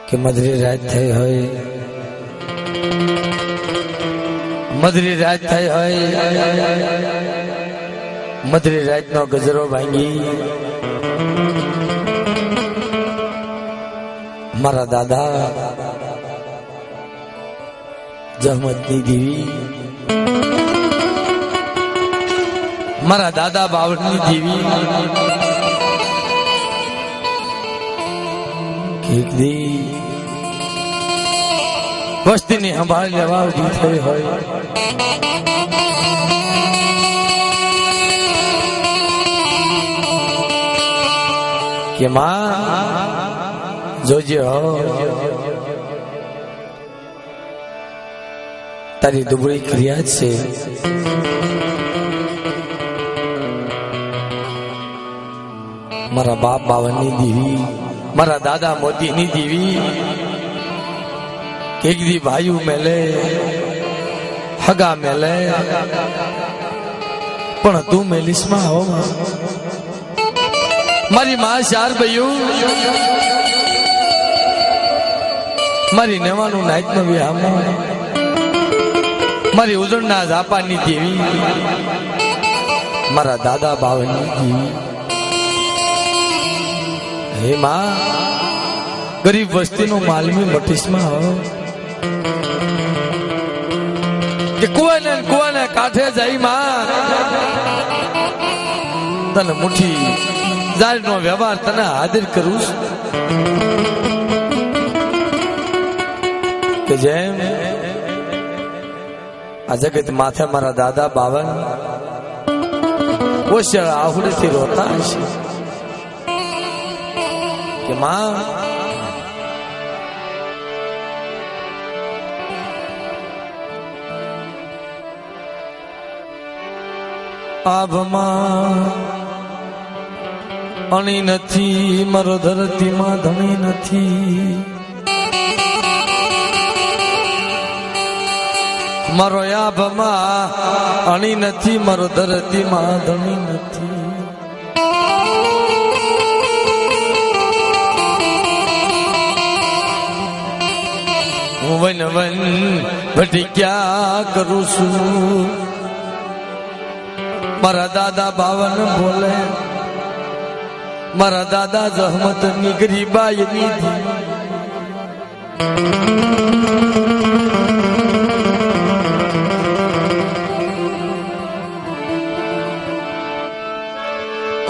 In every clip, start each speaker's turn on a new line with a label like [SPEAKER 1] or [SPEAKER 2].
[SPEAKER 1] કે મધરી રાત થઈ હોય, મધરી રાત થઈ હોય, મધરી રાતનો ગજરો ભાંગી મારા દાદા જહમતની દેવી, મારા દાદા બાવળની દેવી એક દી વસ્તીની સંભાળ લેવા ઉભી થઈ હોય, કે માં જોજે હો તારી દુબળી ક્રિયા છે, મારા બાપ બાવનની દેવી, મારા દાદા મોતીની દેવી એક દી ભાઈઓ મેલે હગા મેલે પણ તું મેલિસમાં આવો મારી માં ચાર ભાઈઓ, મારી નેવાનું નાઈટ નો વિહામો, મારી ઉજળના ઝાપાની દેવી, મારા દાદા બાવનની દેવી, હે માં ગરીબ વસ્તીનો માલમી મટીસમાં આવો કે કુવાને કાંઠે જાય માં તને મુઠ્ઠી જારનો વ્યવહાર તને હાજર કરું કે જેમ આ જગત માથે મારા દાદા બાવન ઓશળ આહુડેથી રોતા હશે કે માં આભમાં અણી નથી, મારો ધરતીમાં ધણી નથી, મારો આભમાં અણી નથી, મારો ધરતીમાં ધણી નથી, હું વન વન ભટક્યા કરું છું, મારા દાદા બાવન બોલે, મારા દાદા જહમત ની ગરીબાઈ ની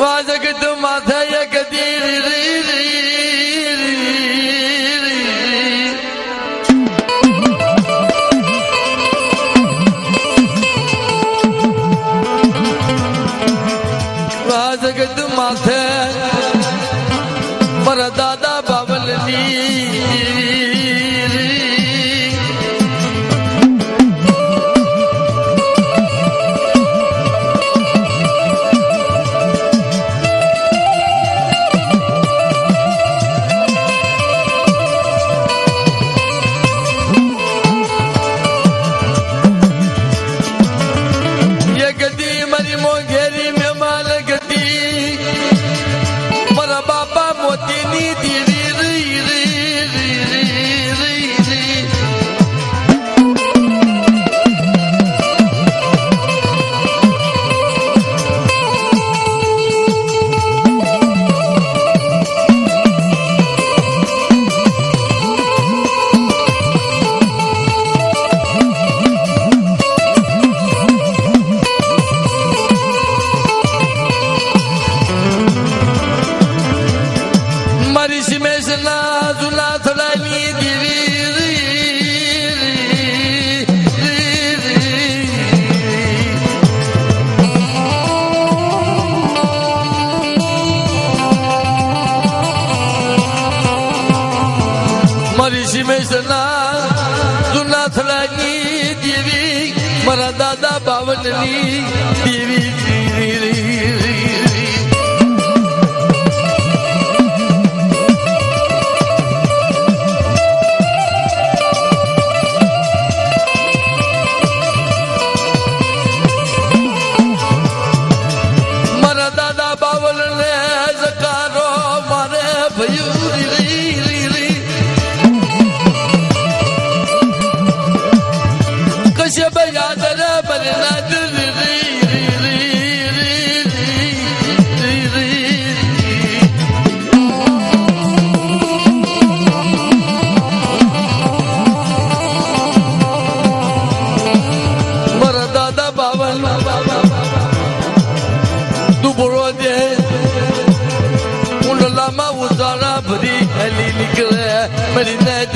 [SPEAKER 1] વા જગત માથે એક જગત માથે મારા દાદા બાવલની મારા દાદા બાવનની દેવી મારી નાત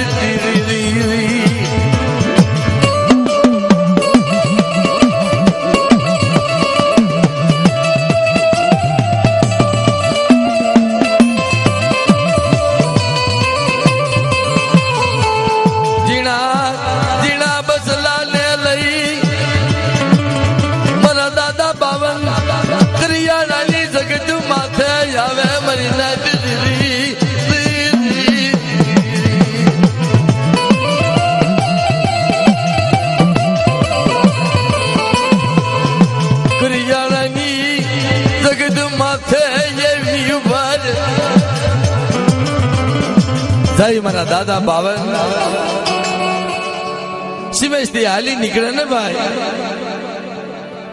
[SPEAKER 1] મારા દાદા બાવન સિમેશ થી હાલી નીકળે ને ભાઈ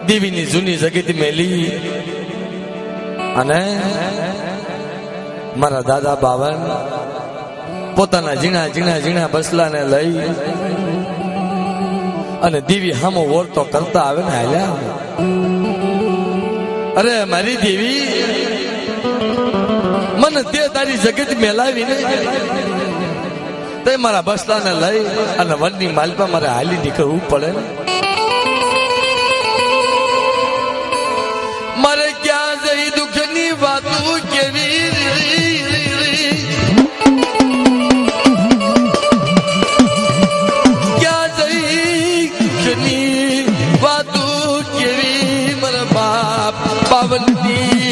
[SPEAKER 1] દેવીની જૂની જગત મેલી અને મારા દાદા બાવન પોતાના ઝીણા ઝીણા ઝીણા બસલાને લઈ અને દેવી હામો ઓરતો કરતા આવે ને હાલ્યા અરે મારી દેવી મને તે તારી જગત મેલાવીને તે મારા બસલાને લઈ અને વનની માલપા મારે હાલી નીકળવું પડે મારે ક્યાં જઈ દુઃખની વાતો કેવી ક્યાં જઈ દુઃખની વાતો કેવી મારા બાપ પાવનની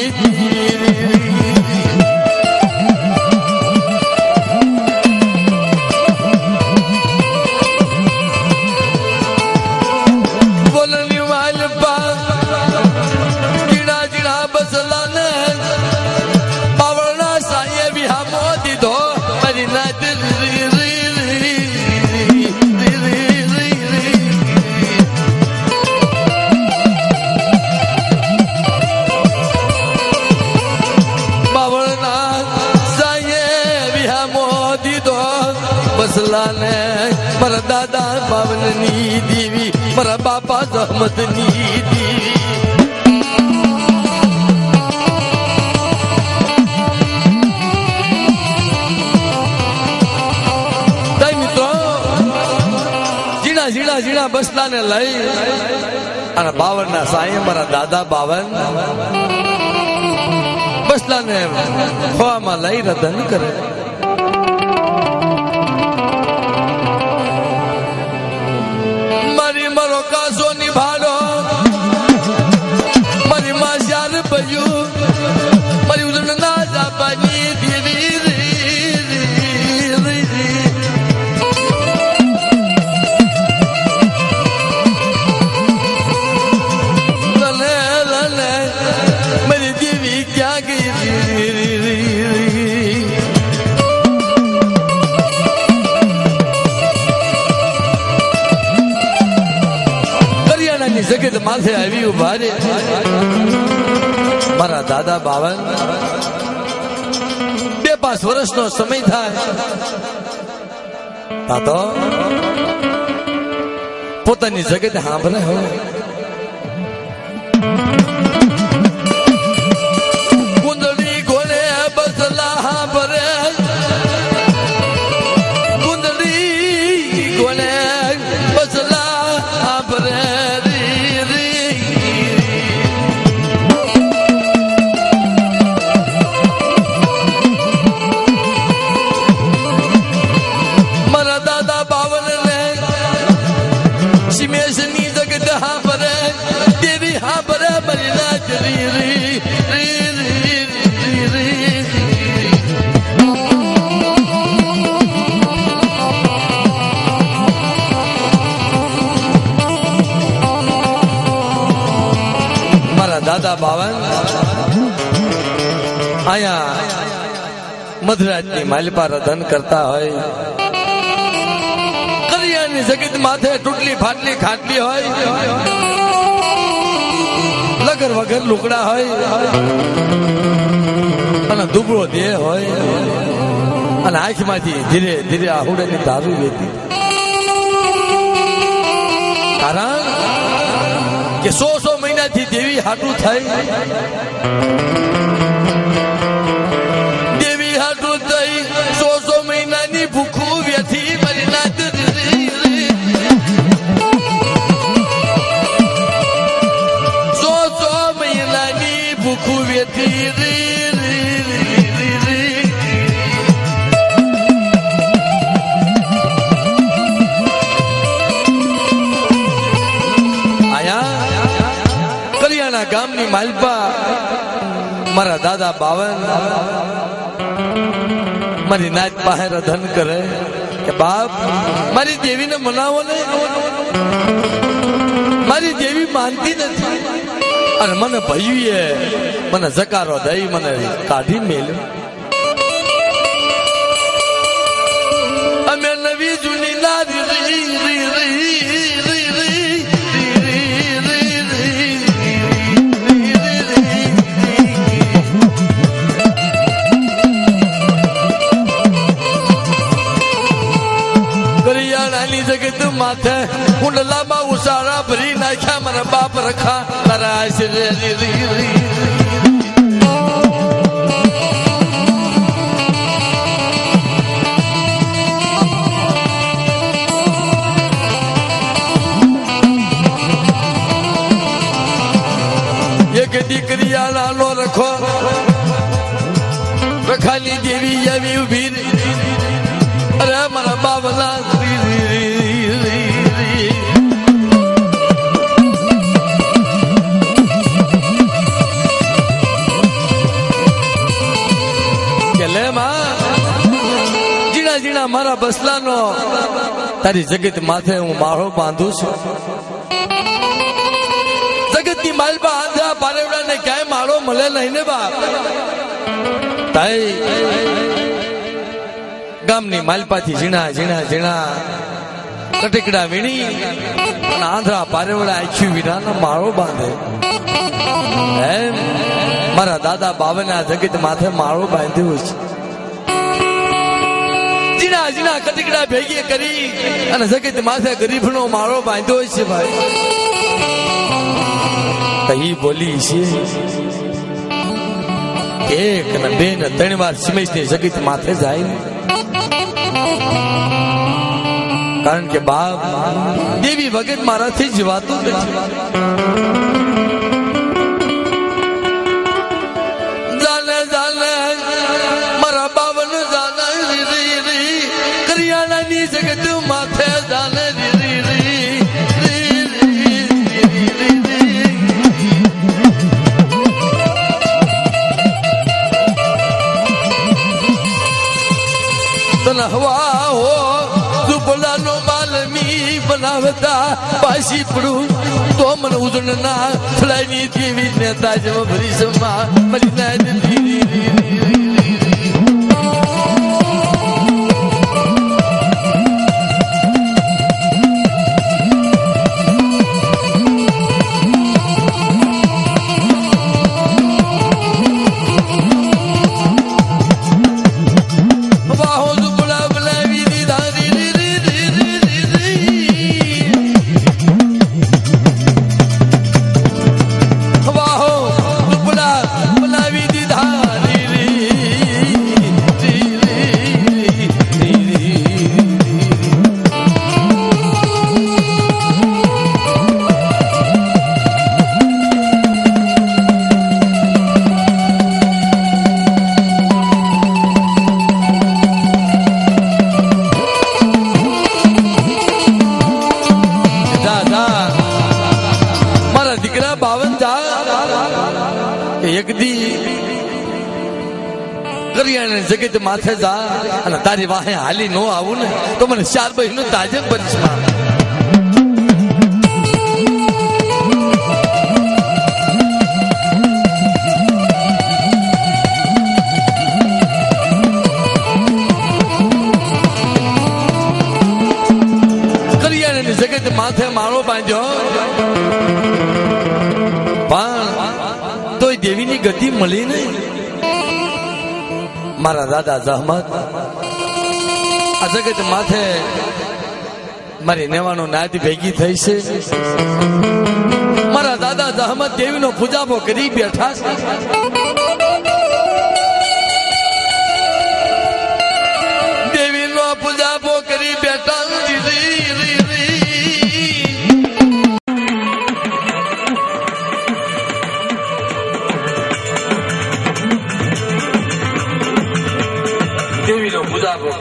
[SPEAKER 1] મારા દાદા બાવનની દેવી મારા બાપા જહમતની દેવી મિત્રો ઝીણા ઝીણા ઝીણા બસલાને લઈ અને બાવનના સાંયે મારા દાદા બાવન બસલાને ખોવામાં લઈ રતન કરે કાસો નિભાડો મારી માં શ્યાર ભયું મારી ઉદન ના જાપાની દેવી મારી દેવી ક્યાં ગઈ જગત માથે આવી ઉભા રે મારા દાદા બાવન 2-5 વર્ષનો સમય થાય તો પોતાની જગત સાંભળે હોય કુંદડી ઘોડે બસલા સાંભળે કુંદડી ઘોડે બસલા સાંભળે દાદા બાવન આયા મધરાજની માલિપા રધન કરતા હોય કરિયાની જગત માથે તૂટલી ફાટલી ખાટલી હોય લગર વગર લુકડા હોય અને દુબળો દેહ હોય અને આંખમાંથી ધીરે ધીરે આહુડાની ધારું વેતી કારણ કે 100 મહિનાથી દેવી હાટું થઈ દેવી હાટું થઈ 100 મહિનાની નવરની માલપા મારા દાદા 52 મારી નાચ પાસે ધન કરે કે બાપ મારી દેવીને મનાવો ને, મારી દેવી માનતી નથી અને મને ભયુએ મને જકારો દઈ મને કાઢી મેલ્યો. અમે નવી જૂની નારી કરિયાણાની જગત માથે કુંડલામાં ઉસાળા ભરી નાખ્યા મારા બાપ રખા તારા આશરે એક દીકરીયાળાનો રખો રખાની દેવી એવી ઉભી અરે મારા બાબલા જીણા જીણા મારા બસલાનો તારી જગત માથે હું માળો બાંધું છું. જગતની માલપા આંધ્રા પારેવડા ને ક્યાંય માળો મળે નહીં ને બાપ. તાઈ ગામની માલપાથી ઝીણા ઝીણા ઝીણા કટકડા વીણી અને આંધ્રા પારેવડા આખ્યું વીરાનો માળો બાંધે. એમ મારા દાદા 52 જગત માથે માળો બાંધ્યો છે. ઝીણા ઝીણા કટકડા ભેગી કરી અને જગત માથે ગરીબનો માળો બાંધ્યો છે ભાઈ. કઈ બોલી છે એક ને 2 ને 3 વાર સિમેશની જગત માથે જાય, કારણ કે બાપ દેવી વગર મારાથી જીવાતું નથી. જાને જાને મારા 52 જાને કરિયાણાની જગત માથે જાને હવા હો ઝુંપડાનો માલમી બનાવતા પાછી પડું તો મને ઉજળના ફળાની દેવી ને તાજમાં ભરી સમા મરી નાય. એક દી કરિયાણા જગત માથે જા અને તારી વાહે હાલી નો આવું ને તો મને 4 બહેનો તાજે બનીશ. કરિયાણાની જગત માથે માળો બાંધ્યો પણ તોય દેવીની ગતિ મળી નહીં. મારા દાદા જહમત આ જગત માથે મારી નેવાનો નાતી ભેગી થઈ છે. મારા દાદા જહમત દેવીનો પૂજાપો કરી બેઠા છે. દેવીનો પૂજાપો કરી બેઠા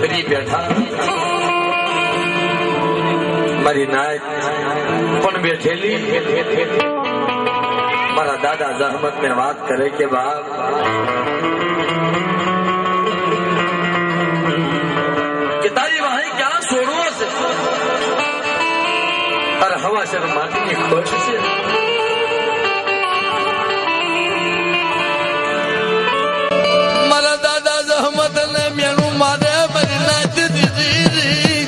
[SPEAKER 1] કરી બેઠા. મારી નાચ પણ બેઠેલી મારા દાદા જહમત ને વાત કરે કે બાપ કે તારી વાહી ક્યાં છોડવો છે તારે હવા છે માટીની ખોટ છે મારા દાદા જહમત ને મેણું મારે મારી નાચ દીધી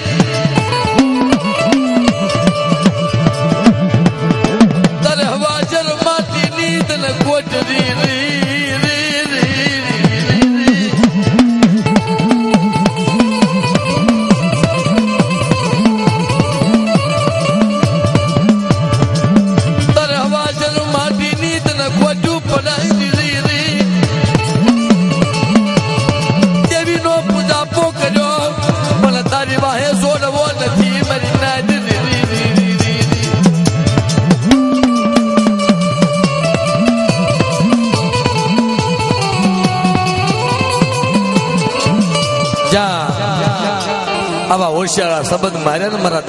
[SPEAKER 1] તારે હવા છે માટીની તને ખોટ આવા હોશિયાર શબ્દ માર્યા ને મારા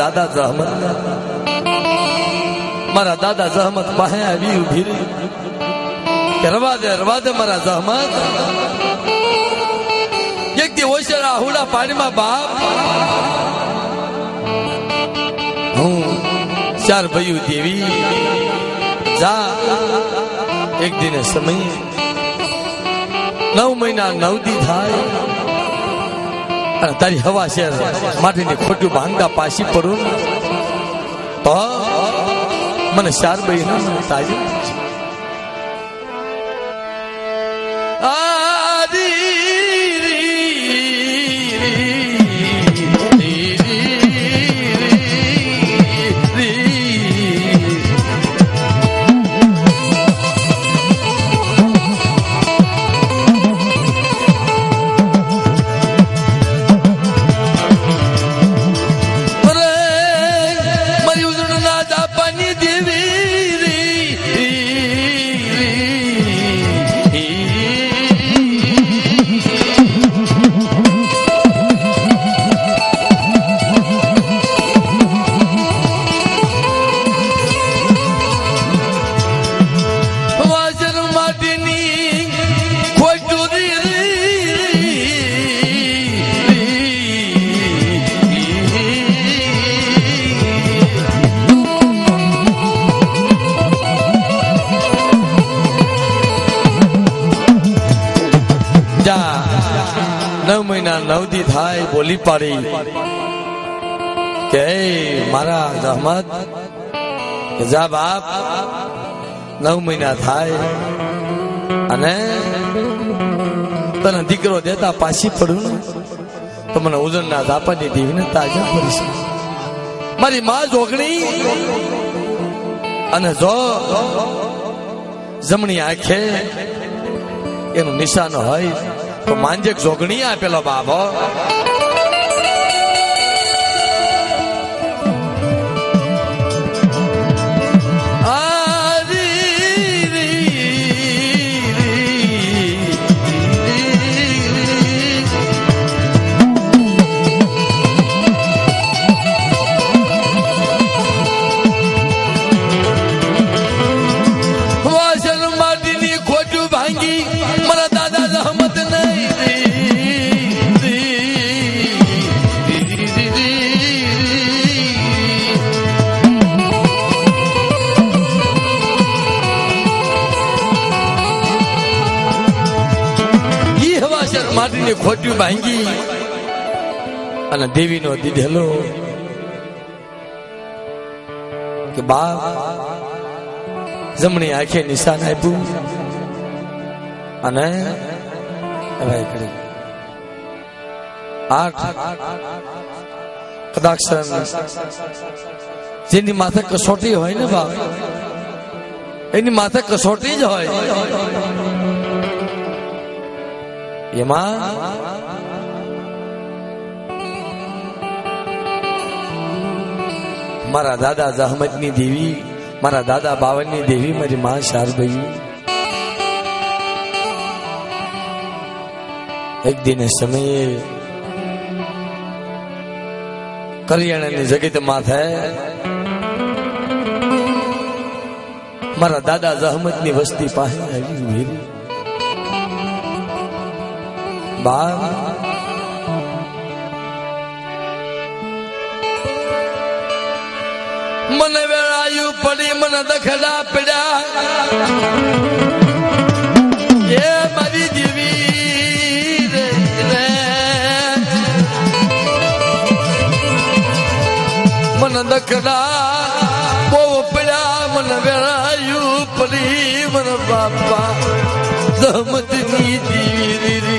[SPEAKER 1] દાદા જહમત પાસે આવી ઉભી રહી કે રવા દે મારા જહમત એક દી હોશિયાર આહુડા પાણીમાં બાપ હું ચાર ભયું દેવી જા એક દિને સમય 9 મહિના 9 દી થાય અને તારી હવા છે માટીની ખોટું ભાંગા પાછી પડું તો મને ચાર બહેનો તાજી નવદી થાય બોલી પાડી કે મારા જહમત જા બાપ 9 મહિના થાય અને તને દીકરો દેતા પાછી પડું તો મને ઉજન ના ધાપાની દેવીને તાજા કરીશ મારી માં જોગણી અને જો જમણી આંખે એનું નિશાન હોય તો માંજક જોગણી આપેલો બાબો માટીની ખોટી ભાંગી અને દેવીનો દીધેલો કે બાપ જમણી આંખે નિશાન આપ્યું અને 8 કદાચ જેની માથે કસોટી હોય ને બાપ એની માથે કસોટી જ હોય એમાં મારા દાદા જહમતની દેવી મારા દાદા બાવનની દેવી મારી માં શારભાઈ એક દિને સમયે કરિયાણાની જગત માથે મારા દાદા જહમતની વસ્તી પાસે આવી વેરી બા મને વેળાયું પડી મને દખડા પડ્યા એ મારી દેવી રે મને દખડા બહુ પડ્યા મને વેળાયું પડી મને બાપા જહમતની દેવી